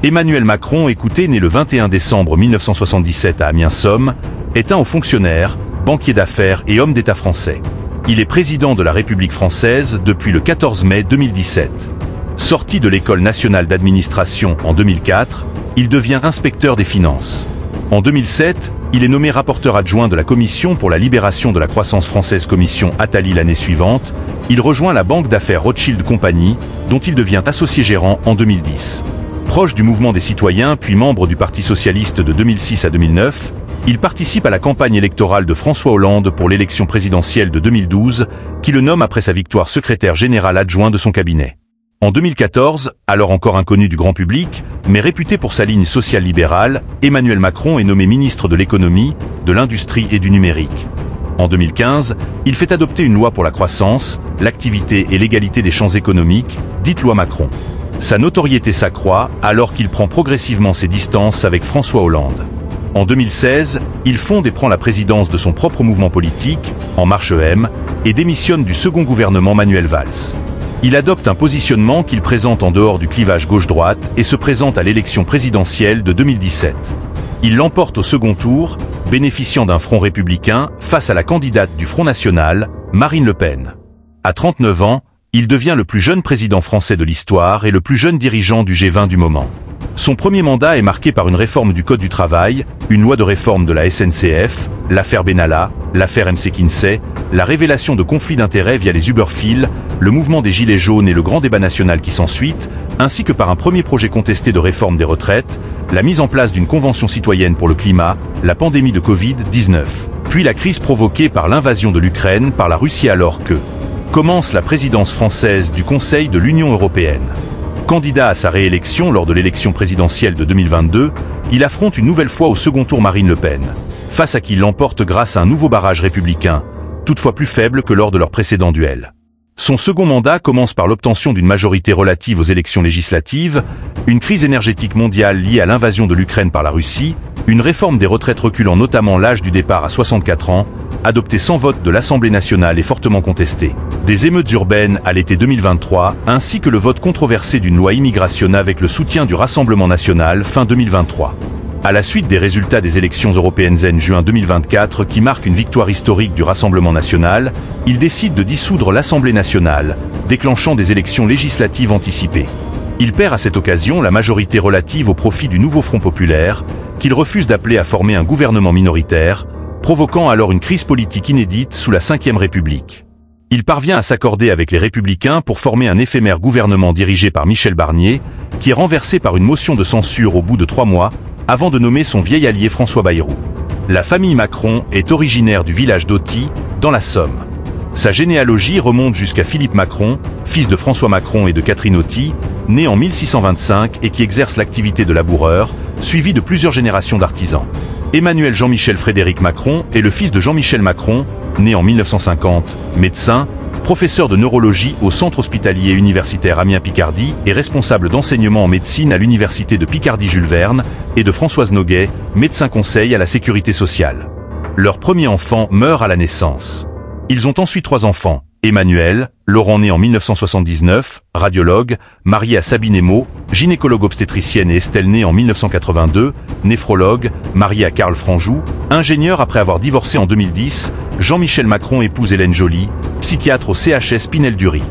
Emmanuel Macron, écoutez, né le 21 décembre 1977 à Amiens-Somme, est un haut fonctionnaire, banquier d'affaires et homme d'État français. Il est président de la République française depuis le 14 mai 2017. Sorti de l'École nationale d'administration en 2004, il devient inspecteur des finances. En 2007, il est nommé rapporteur adjoint de la Commission pour la libération de la croissance française, commission Attali. L'année suivante, il rejoint la banque d'affaires Rothschild Company, dont il devient associé gérant en 2010. Proche du mouvement des citoyens puis membre du Parti socialiste de 2006 à 2009, il participe à la campagne électorale de François Hollande pour l'élection présidentielle de 2012, qui le nomme après sa victoire secrétaire général adjoint de son cabinet. En 2014, alors encore inconnu du grand public, mais réputé pour sa ligne sociale libérale, Emmanuel Macron est nommé ministre de l'économie, de l'industrie et du numérique. En 2015, il fait adopter une loi pour la croissance, l'activité et l'égalité des champs économiques, dite loi Macron. Sa notoriété s'accroît alors qu'il prend progressivement ses distances avec François Hollande. En 2016, il fonde et prend la présidence de son propre mouvement politique, En Marche EM, et démissionne du second gouvernement Manuel Valls. Il adopte un positionnement qu'il présente en dehors du clivage gauche-droite et se présente à l'élection présidentielle de 2017. Il l'emporte au second tour, bénéficiant d'un front républicain face à la candidate du Front National, Marine Le Pen. À 39 ans, il devient le plus jeune président français de l'histoire et le plus jeune dirigeant du G20 du moment. Son premier mandat est marqué par une réforme du Code du travail, une loi de réforme de la SNCF, l'affaire Benalla, l'affaire MC Kinsey, la révélation de conflits d'intérêts via les Uberfiles, le mouvement des Gilets jaunes et le grand débat national qui s'ensuit, ainsi que par un premier projet contesté de réforme des retraites, la mise en place d'une convention citoyenne pour le climat, la pandémie de Covid-19, puis la crise provoquée par l'invasion de l'Ukraine par la Russie alors que commence la présidence française du Conseil de l'Union européenne. Candidat à sa réélection lors de l'élection présidentielle de 2022, il affronte une nouvelle fois au second tour Marine Le Pen, face à qui il l'emporte grâce à un nouveau barrage républicain, toutefois plus faible que lors de leur précédent duel. Son second mandat commence par l'obtention d'une majorité relative aux élections législatives, une crise énergétique mondiale liée à l'invasion de l'Ukraine par la Russie, une réforme des retraites reculant notamment l'âge du départ à 64 ans, adoptée sans vote de l'Assemblée nationale et fortement contestée. Des émeutes urbaines à l'été 2023, ainsi que le vote controversé d'une loi immigration avec le soutien du Rassemblement national fin 2023. À la suite des résultats des élections européennes en juin 2024 qui marquent une victoire historique du Rassemblement national, il décide de dissoudre l'Assemblée nationale, déclenchant des élections législatives anticipées. Il perd à cette occasion la majorité relative au profit du nouveau Front populaire, qu'il refuse d'appeler à former un gouvernement minoritaire, provoquant alors une crise politique inédite sous la Ve République. Il parvient à s'accorder avec les Républicains pour former un éphémère gouvernement dirigé par Michel Barnier, qui est renversé par une motion de censure au bout de 3 mois, avant de nommer son vieil allié François Bayrou. La famille Macron est originaire du village d'Auty, dans la Somme. Sa généalogie remonte jusqu'à Philippe Macron, fils de François Macron et de Catherine Auty, né en 1625 et qui exerce l'activité de laboureur, suivi de plusieurs générations d'artisans. Emmanuel Jean-Michel Frédéric Macron est le fils de Jean-Michel Macron, né en 1950, médecin, professeur de neurologie au Centre hospitalier universitaire Amiens-Picardie et responsable d'enseignement en médecine à l'université de Picardie-Jules Verne, et de Françoise Noguet, médecin conseil à la sécurité sociale. Leur premier enfant meurt à la naissance. Ils ont ensuite 3 enfants, Emmanuel, Laurent né en 1979, radiologue, marié à Sabine Emo, gynécologue obstétricienne, et Estelle née en 1982, néphrologue, marié à Karl Franjou, ingénieur après avoir divorcé en 2010, Jean-Michel Macron épouse Hélène Joly, psychiatre au CHS Pinel-Dury.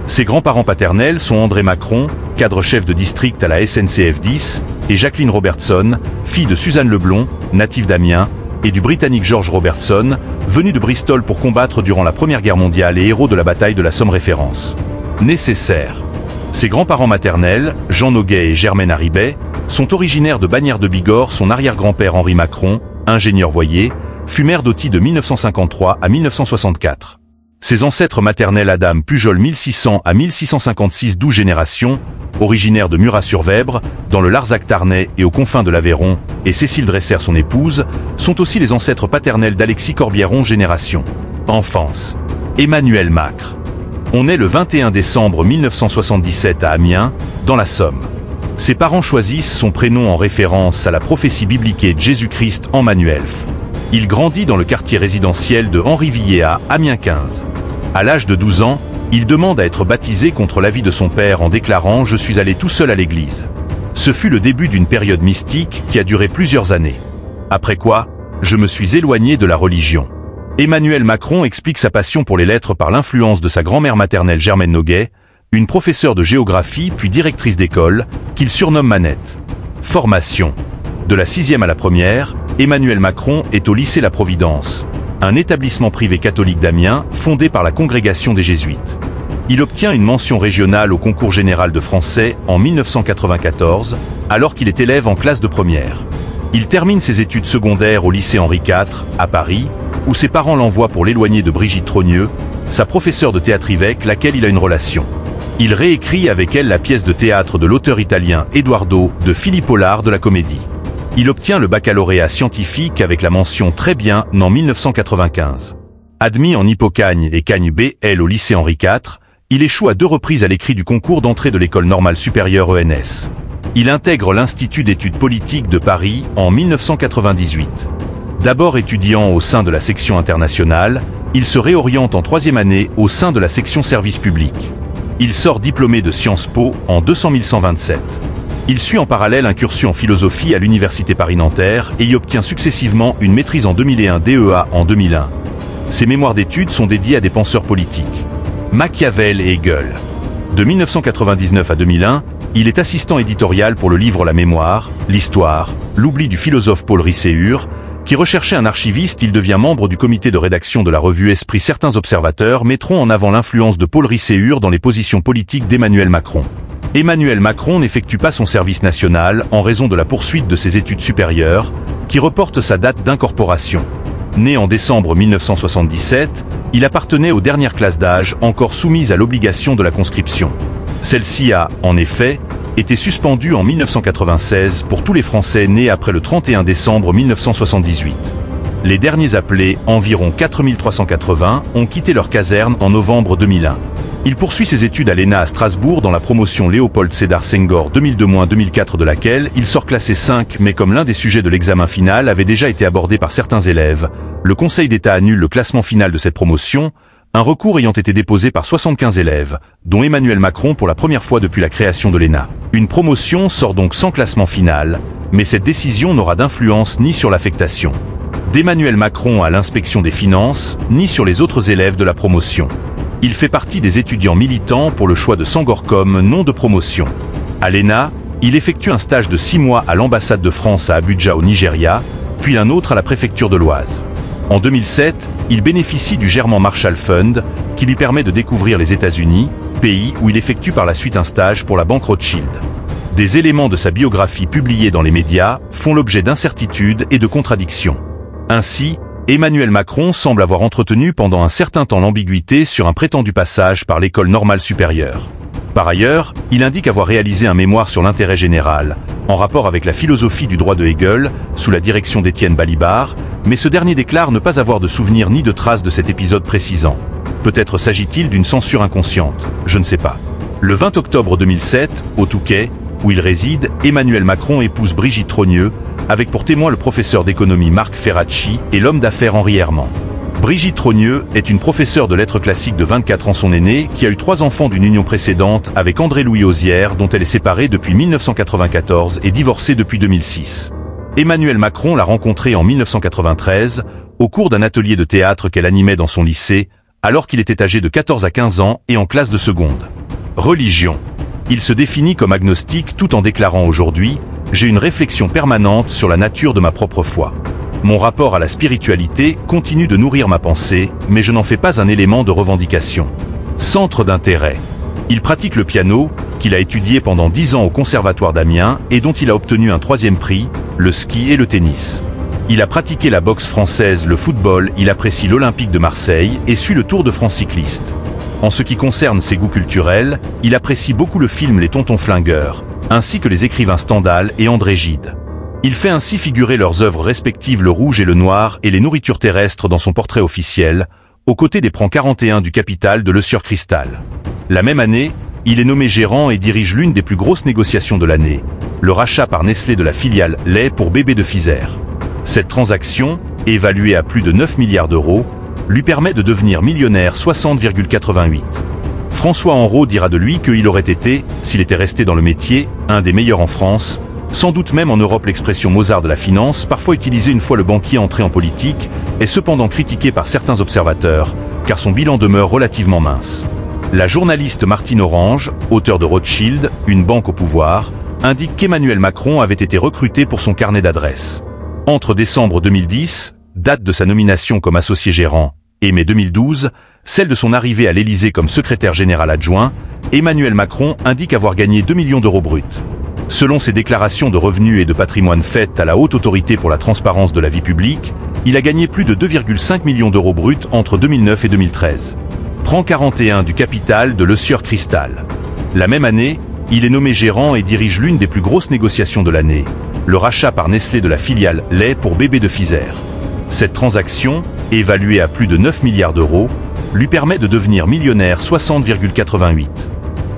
Ses grands-parents paternels sont André Macron, cadre chef de district à la SNCF 10, et Jacqueline Robertson, fille de Suzanne Leblond, native d'Amiens, et du Britannique George Robertson, venu de Bristol pour combattre durant la Première Guerre mondiale et héros de la bataille de la Somme référence. Nécessaire. Ses grands-parents maternels, Jean Noguet et Germaine Haribet, sont originaires de Bagnères de Bigorre. Son arrière-grand-père Henri Macron, ingénieur voyer, fut maire d'Auty de 1953 à 1964. Ses ancêtres maternels Adam Pujol 1600 à 1656, 12 générations, originaire de Murat-sur-Vèbre, dans le Larzac tarnais et aux confins de l'Aveyron, et Cécile Dresser, son épouse, sont aussi les ancêtres paternels d'Alexis Corbière, 11 générations. Enfance. Emmanuel Macre. On est le 21 décembre 1977 à Amiens, dans la Somme. Ses parents choisissent son prénom en référence à la prophétie biblique de Jésus-Christ en Manuelf. Il grandit dans le quartier résidentiel de Henri Villiers à Amiens 15. À l'âge de 12 ans, il demande à être baptisé contre l'avis de son père en déclarant « Je suis allé tout seul à l'église ». Ce fut le début d'une période mystique qui a duré plusieurs années. Après quoi, je me suis éloigné de la religion. Emmanuel Macron explique sa passion pour les lettres par l'influence de sa grand-mère maternelle Germaine Noguet, une professeure de géographie puis directrice d'école, qu'il surnomme Manette. Formation. De la 6e à la 1re, Emmanuel Macron est au lycée La Providence, un établissement privé catholique d'Amiens fondé par la congrégation des Jésuites. Il obtient une mention régionale au concours général de français en 1994, alors qu'il est élève en classe de 1re. Il termine ses études secondaires au lycée Henri IV, à Paris, où ses parents l'envoient pour l'éloigner de Brigitte Trogneux, sa professeure de théâtre avec laquelle il a une relation. Il réécrit avec elle la pièce de théâtre de l'auteur italien Edoardo de Filippo l'art de la comédie. Il obtient le baccalauréat scientifique avec la mention très bien en 1995. Admis en Hippocagne et Cagne BL au lycée Henri IV, il échoue à 2 reprises à l'écrit du concours d'entrée de l'école normale supérieure ENS. Il intègre l'Institut d'études politiques de Paris en 1998. D'abord étudiant au sein de la section internationale, il se réoriente en 3e année au sein de la section service public. Il sort diplômé de Sciences Po en 200 127. Il suit en parallèle un cursus en philosophie à l'Université Paris-Nanterre et y obtient successivement une maîtrise en 2001 DEA en 2001. Ses mémoires d'études sont dédiés à des penseurs politiques, Machiavel et Hegel. De 1999 à 2001, il est assistant éditorial pour le livre La Mémoire, l'Histoire, l'oubli du philosophe Paul Ricoeur. Qui recherchait un archiviste, il devient membre du comité de rédaction de la revue Esprit. Certains observateurs mettront en avant l'influence de Paul Ricoeur dans les positions politiques d'Emmanuel Macron. Emmanuel Macron n'effectue pas son service national en raison de la poursuite de ses études supérieures, qui reporte sa date d'incorporation. Né en décembre 1977, il appartenait aux dernières classes d'âge encore soumises à l'obligation de la conscription. Celle-ci a, en effet, été suspendue en 1996 pour tous les Français nés après le 31 décembre 1978. Les derniers appelés, environ 4380, ont quitté leur caserne en novembre 2001. Il poursuit ses études à l'ENA à Strasbourg dans la promotion Léopold Sédar Senghor 2002-2004 de laquelle il sort classé 5, mais comme l'un des sujets de l'examen final avait déjà été abordé par certains élèves, le Conseil d'État annule le classement final de cette promotion, un recours ayant été déposé par 75 élèves, dont Emmanuel Macron pour la première fois depuis la création de l'ENA. Une promotion sort donc sans classement final, mais cette décision n'aura d'influence ni sur l'affectation d'Emmanuel Macron à l'inspection des finances, ni sur les autres élèves de la promotion. Il fait partie des étudiants militants pour le choix de Senghor comme nom de promotion. À l'ENA, il effectue un stage de 6 mois à l'ambassade de France à Abuja au Nigeria, puis un autre à la préfecture de l'Oise. En 2007, il bénéficie du German Marshall Fund, qui lui permet de découvrir les États-Unis, pays où il effectue par la suite un stage pour la banque Rothschild. Des éléments de sa biographie publiés dans les médias font l'objet d'incertitudes et de contradictions. Ainsi, Emmanuel Macron semble avoir entretenu pendant un certain temps l'ambiguïté sur un prétendu passage par l'école normale supérieure. Par ailleurs, il indique avoir réalisé un mémoire sur l'intérêt général, en rapport avec la philosophie du droit de Hegel, sous la direction d'Étienne Balibar, mais ce dernier déclare ne pas avoir de souvenir ni de traces de cet épisode précisant. Peut-être s'agit-il d'une censure inconsciente, je ne sais pas. Le 20 octobre 2007, au Touquet, où il réside, Emmanuel Macron épouse Brigitte Trogneux, avec pour témoin le professeur d'économie Marc Ferracci et l'homme d'affaires Henri Herman. Brigitte Trogneux est une professeure de lettres classiques de 24 ans, son aînée, qui a eu 3 enfants d'une union précédente avec André-Louis Ozière, dont elle est séparée depuis 1994 et divorcée depuis 2006. Emmanuel Macron l'a rencontrée en 1993, au cours d'un atelier de théâtre qu'elle animait dans son lycée, alors qu'il était âgé de 14 à 15 ans et en classe de seconde. Religion. Il se définit comme agnostique tout en déclarant aujourd'hui « J'ai une réflexion permanente sur la nature de ma propre foi. Mon rapport à la spiritualité continue de nourrir ma pensée, mais je n'en fais pas un élément de revendication. » Centre d'intérêt. Il pratique le piano, qu'il a étudié pendant 10 ans au Conservatoire d'Amiens et dont il a obtenu un 3e prix, le ski et le tennis. Il a pratiqué la boxe française, le football, il apprécie l'Olympique de Marseille et suit le Tour de France cycliste. En ce qui concerne ses goûts culturels, il apprécie beaucoup le film Les Tontons Flingueurs, ainsi que les écrivains Stendhal et André Gide. Il fait ainsi figurer leurs œuvres respectives Le Rouge et le Noir et Les Nourritures terrestres dans son portrait officiel, aux côtés des plans 41 du capital de Le Sieur Cristal. La même année, il est nommé gérant et dirige l'une des plus grosses négociations de l'année, le rachat par Nestlé de la filiale lait pour bébé de Fizer. Cette transaction, évaluée à plus de 9 milliards d'euros, lui permet de devenir millionnaire 60,88. François Henrot dira de lui qu'il aurait été, s'il était resté dans le métier, un des meilleurs en France, sans doute même en Europe. L'expression Mozart de la finance, parfois utilisée une fois le banquier entré en politique, est cependant critiquée par certains observateurs, car son bilan demeure relativement mince. La journaliste Martine Orange, auteure de Rothschild, une banque au pouvoir, indique qu'Emmanuel Macron avait été recruté pour son carnet d'adresses. Entre décembre 2010, date de sa nomination comme associé gérant, et mai 2012, celle de son arrivée à l'Élysée comme secrétaire général adjoint, Emmanuel Macron indique avoir gagné 2 millions d'euros bruts. Selon ses déclarations de revenus et de patrimoine faites à la Haute Autorité pour la transparence de la vie publique, il a gagné plus de 2,5 millions d'euros bruts entre 2009 et 2013. Prend 41 du capital de Le Sieur Cristal. La même année, il est nommé gérant et dirige l'une des plus grosses négociations de l'année, le rachat par Nestlé de la filiale lait pour bébé de Pfizer. Cette transaction, évaluée à plus de 9 milliards d'euros, lui permet de devenir millionnaire 60,88.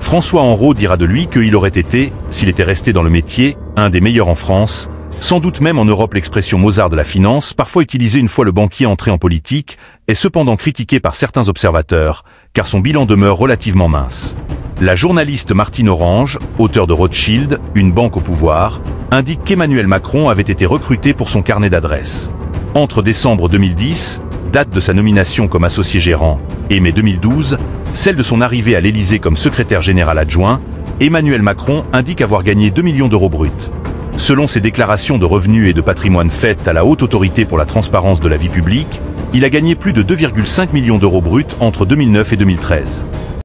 François Henrot dira de lui qu'il aurait été, s'il était resté dans le métier, un des meilleurs en France, sans doute même en Europe. L'expression Mozart de la finance, parfois utilisée une fois le banquier entré en politique, est cependant critiquée par certains observateurs, car son bilan demeure relativement mince. La journaliste Martine Orange, auteure de Rothschild, une banque au pouvoir, indique qu'Emmanuel Macron avait été recruté pour son carnet d'adresses. Entre décembre 2010, date de sa nomination comme associé gérant, et mai 2012, celle de son arrivée à l'Élysée comme secrétaire général adjoint, Emmanuel Macron indique avoir gagné 2 millions d'euros bruts. Selon ses déclarations de revenus et de patrimoine faites à la Haute Autorité pour la transparence de la vie publique, il a gagné plus de 2,5 millions d'euros bruts entre 2009 et 2013.